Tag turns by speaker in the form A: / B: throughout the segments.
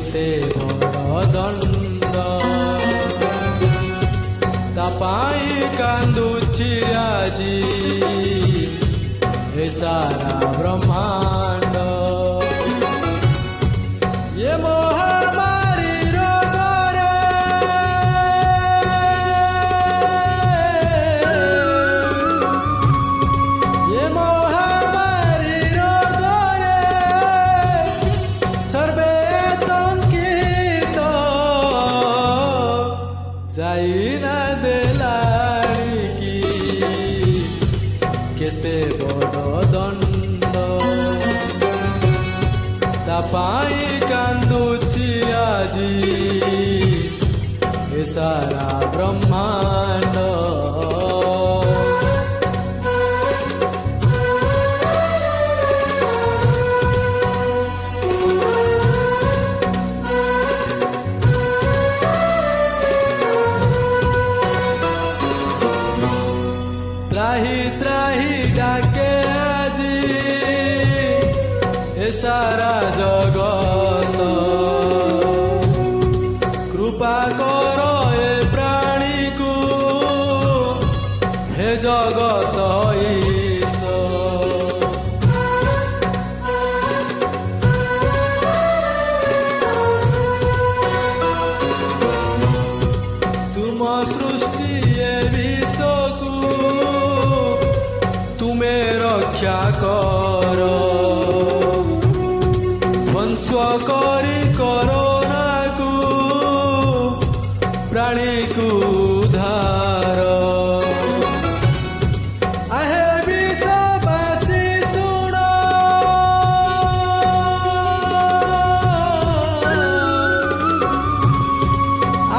A: केते बड़ दंड तापाई कांदुची आजी हे सारा ब्रह्मांड ये महामारी रोगरे ये महामारी रोगरे सर्वे तंकित जाई ना देलाणी की केते बड़ दंड तापाई कांदुची आजी हे सारा ब्रह्मांड त्राही त्राही डाके आजी हे सारा जगत कृपा करो ए प्राणी को हे जगत ईश तुम सृष्टि ए विश्व को तुम्हें रक्षा करो ध्वंस करी करोना को प्राणी को उद्धार आहे विश्ववासी सुनो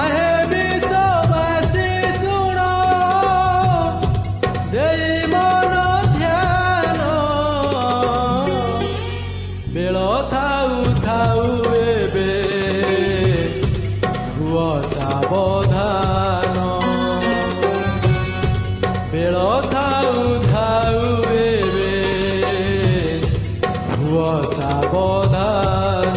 A: आहे विश्ववासी सुनो देई मन ध्यान बेल थाऊ थाऊ एबे हुआ सावधान बेल थाऊ थाऊ एबे हुआ सावधान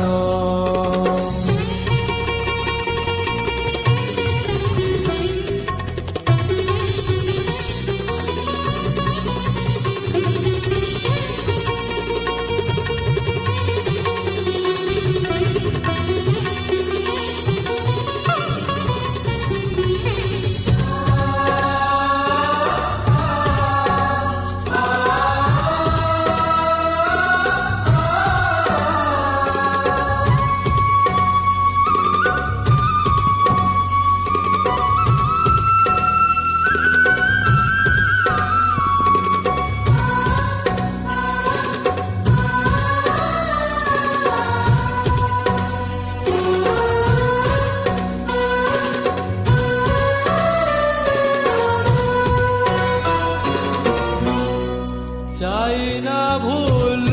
A: चाइना भूल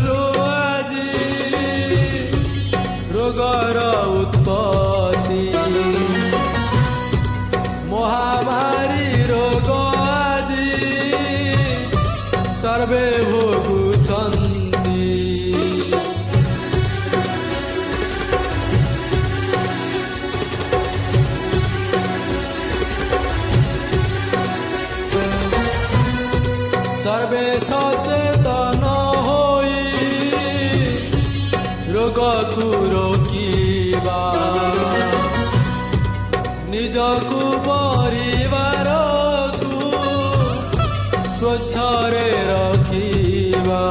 A: आजी रोगर उत्पत्ति महामारी रोग आजी सर्वे भोगुछन्ति सर्वे सचेतन होई रोग को रोकिबा निज को परिवार को स्वच्छ रे रखिबा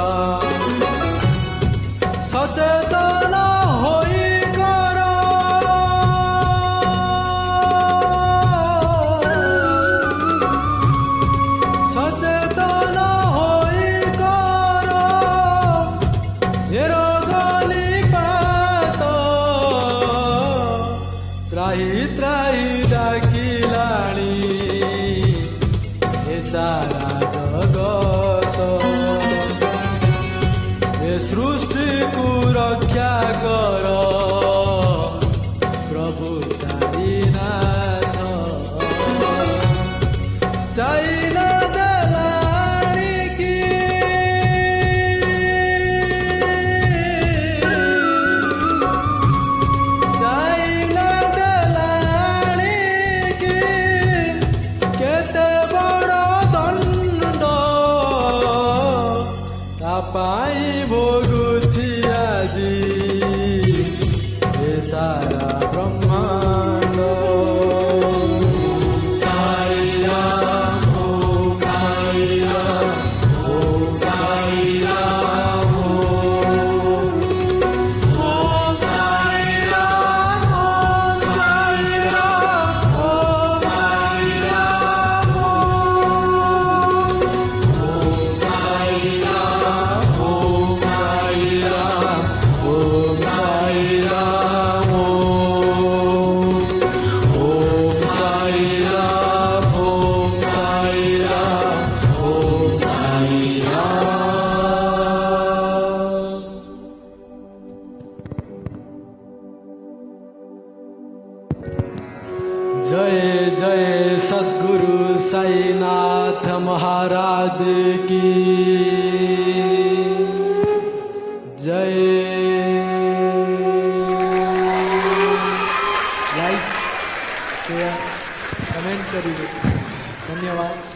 A: सचेतन होई कर सचेतन होई कर हे रोग निपात त्राही त्राही डाकिलाणी हे सारा जगत हे सृष्टि को रक्षा कर प्रभु साईनाथ साईनाथ लाड़ी की साईनाथ ब्रह्मांड जय जय सद्गुरु साईनाथ महाराज की जय। लाइक शेयर कमेंट करिए। धन्यवाद।